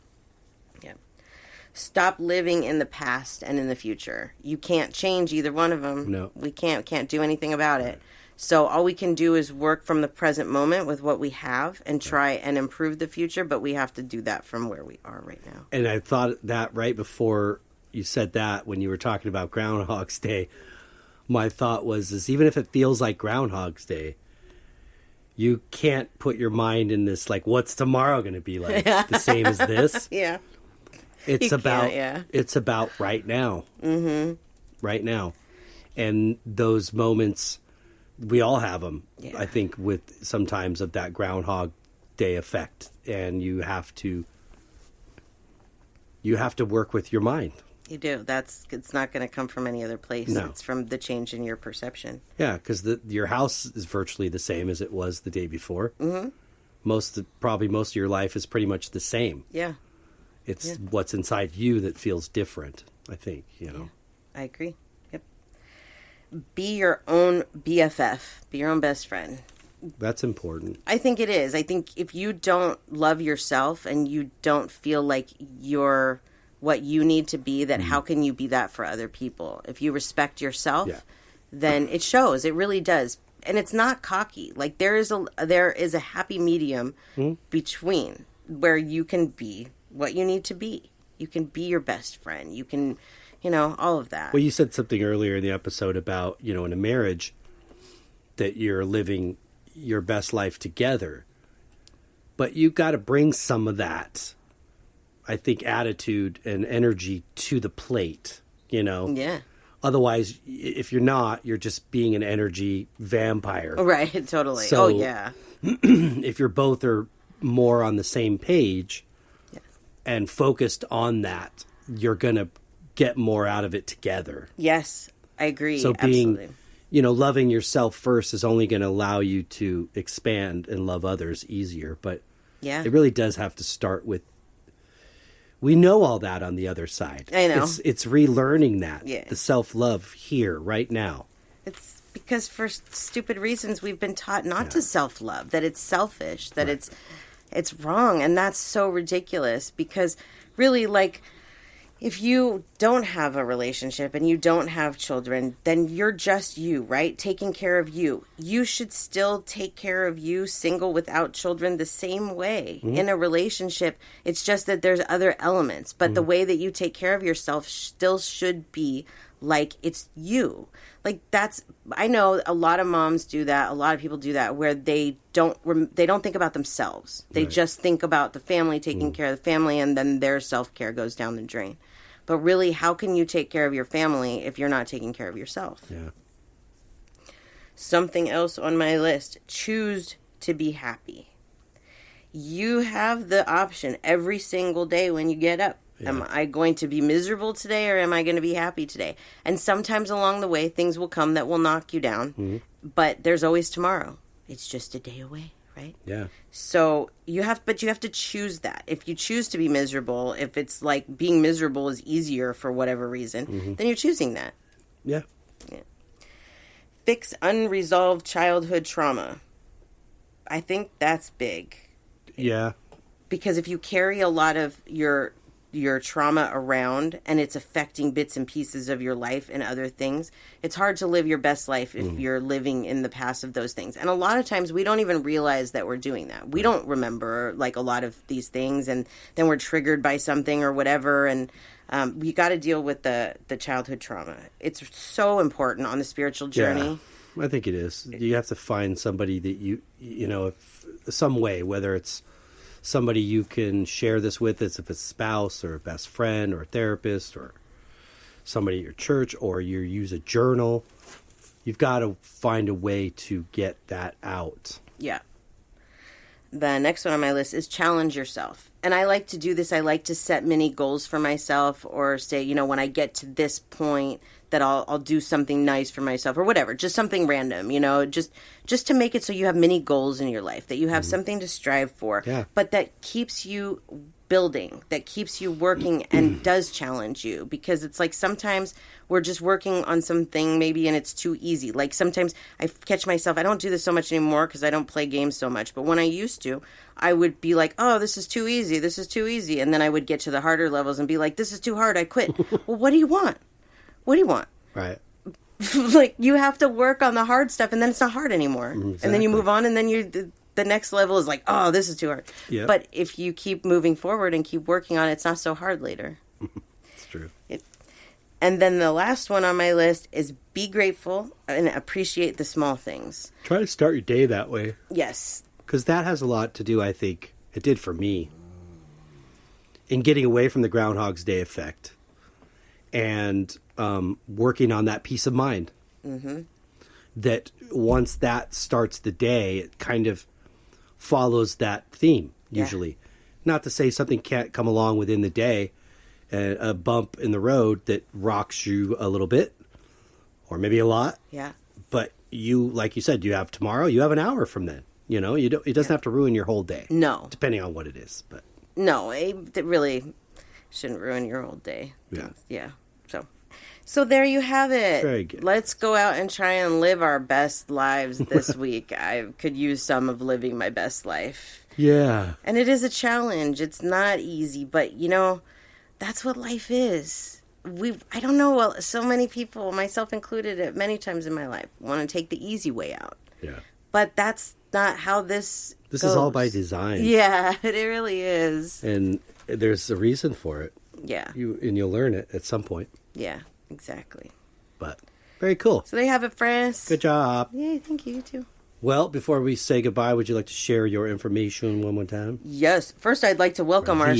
Stop living in the past and in the future. You can't change either one of them. No. We can't do anything about it. So all we can do is work from the present moment with what we have and try and improve the future, but we have to do that from where we are right now. And I thought that right before you said that, when you were talking about Groundhog's Day, my thought was even if it feels like Groundhog's Day, you can't put your mind in this, like, what's tomorrow going to be like? The same as this? Yeah. It's about yeah. It's about right now. Right now. And those moments, we all have them, I think, with sometimes of that Groundhog Day effect. And you have to work with your mind. You do. It's not going to come from any other place. No. It's from the change in your perception. Yeah, because your house is virtually the same as it was the day before. Probably most of your life is pretty much the same. Yeah. It's what's inside you that feels different, I think, Yeah, I agree. Yep. Be your own BFF. Be your own best friend. That's important. I think it is. I think if you don't love yourself and you don't feel like you're what you need to be, then how can you be that for other people? If you respect yourself, then it shows. It really does. And it's not cocky. Like there is a happy medium between where you can be what you need to be. You can be your best friend. You can, all of that. Well, you said something earlier in the episode about, in a marriage that you're living your best life together. But you got to bring some of that, I think, attitude and energy to the plate, Yeah. Otherwise, if you're not, you're just being an energy vampire. Right, totally. So, oh, yeah. If you're both are more on the same page and focused on that, you're going to get more out of it together. Yes, I agree. So absolutely. Loving yourself first is only going to allow you to expand and love others easier. But it really does have to start with, we know all that on the other side. I know. It's relearning that, the self-love here, right now. It's because for stupid reasons we've been taught not to self-love, that it's selfish, that it's wrong. And that's so ridiculous because really, like, if you don't have a relationship and you don't have children, then you're just you, right? Taking care of you. You should still take care of you, single without children, the same way. In a relationship, it's just that there's other elements. But the way that you take care of yourself still should be like it's you. Like I know a lot of moms do that. A lot of people do that where they don't think about themselves. They just think about the family, taking care of the family, and then their self-care goes down the drain. But really, how can you take care of your family if you're not taking care of yourself? Yeah. Something else on my list, choose to be happy. You have the option every single day when you get up. Yeah. Am I going to be miserable today or am I going to be happy today? And sometimes along the way, things will come that will knock you down. But there's always tomorrow. It's just a day away, right? Yeah. So you have to choose that. If you choose to be miserable, if it's like being miserable is easier for whatever reason, then you're choosing that. Yeah. Fix unresolved childhood trauma. I think that's big. Yeah. Because if you carry a lot of your trauma around and it's affecting bits and pieces of your life and other things, it's hard to live your best life if you're living in the past of those things. And a lot of times we don't even realize that we're doing that. We don't remember like a lot of these things, and then we're triggered by something or whatever. And we got to deal with the childhood trauma. It's so important on the spiritual journey. Yeah, I think it is. You have to find somebody that you know, if, some way, whether it's somebody you can share this with, as if it's a spouse or a best friend or a therapist or somebody at your church, or you use a journal. You've got to find a way to get that out. Yeah. The next one on my list is challenge yourself. And I like to do this. I like to set mini goals for myself, or say, you know, when I get to this point that I'll do something nice for myself or whatever, just something random, you know, just to make it so you have mini goals in your life, that you have something to strive for, but that keeps you building, that keeps you working and does challenge you. Because it's like sometimes we're just working on something maybe and it's too easy. Like sometimes I catch myself, I don't do this so much anymore because I don't play games so much, but when I used to, I would be like, oh, this is too easy, this is too easy. And then I would get to the harder levels and be like, this is too hard, I quit. Well, what do you want? What do you want? Right. Like, you have to work on the hard stuff, and then it's not hard anymore. Exactly. And then you move on, and then the next level is like, oh, this is too hard. Yep. But if you keep moving forward and keep working on it, it's not so hard later. It's true. And then the last one on my list is be grateful and appreciate the small things. Try to start your day that way. Yes. Because that has a lot to do, I think, it did for me, in getting away from the Groundhog's Day effect and working on that peace of mind. That once that starts the day, it kind of follows that theme, usually. Not to say something can't come along within the day, a bump in the road that rocks you a little bit, or maybe a lot. Yeah. But you, like you said, you have tomorrow, you have an hour from then. You know, it doesn't have to ruin your whole day. No. Depending on what it is. But no, it really shouldn't ruin your whole day. Yeah. Yeah. So there you have it. Very good. Let's go out and try and live our best lives this week. I could use some of living my best life. Yeah. And it is a challenge. It's not easy, but you know, that's what life is. I don't know, well, so many people, myself included, at many times in my life, want to take the easy way out. Yeah. But that's not how this goes. Is all by design. Yeah, it really is. And there's a reason for it. Yeah. You'll learn it at some point. Yeah, exactly. But very cool. So there you have it, friends. Good job. Yay, thank you, you too. Well, before we say goodbye, would you like to share your information one more time? Yes. First, I'd like to welcome our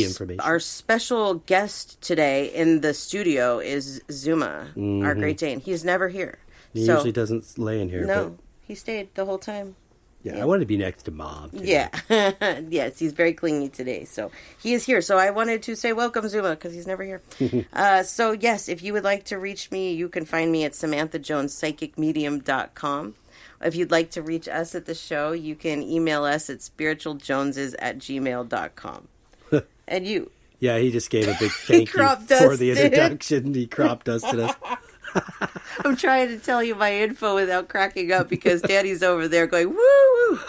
special guest today in the studio is Zuma, our Great Dane. He's never here. He usually doesn't lay in here. No, he stayed the whole time. Yeah, I wanted to be next to Mom today. Yeah. Yes, he's very clingy today. So he is here. So I wanted to say welcome, Zuma, because he's never here. So, yes, if you would like to reach me, you can find me at SamanthaJonesPsychicMedium.com. If you'd like to reach us at the show, you can email us at spiritualjoneses@gmail.com. And you? Yeah, he just gave a big thank you for the introduction. He crop dusted us. I'm trying to tell you my info without cracking up because Daddy's over there going, woo!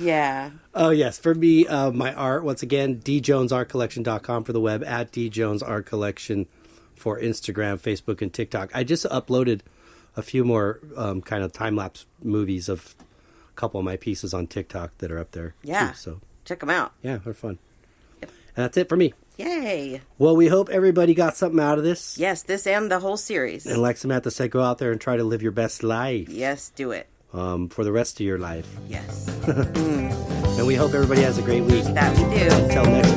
Yeah. Oh, yes. For me, my art, once again, djonesartcollection.com for the web, at djonesartcollection for Instagram, Facebook, and TikTok. I just uploaded a few more kind of time-lapse movies of a couple of my pieces on TikTok that are up there. Yeah. Too, so, Check them out. yeah, they're fun. Yep. And that's it for me. Yay. Well, we hope everybody got something out of this. Yes, this and the whole series. And like Samantha said, go out there and try to live your best life. Yes, do it. For the rest of your life. Yes. And we hope everybody has a great week. That we do. Until next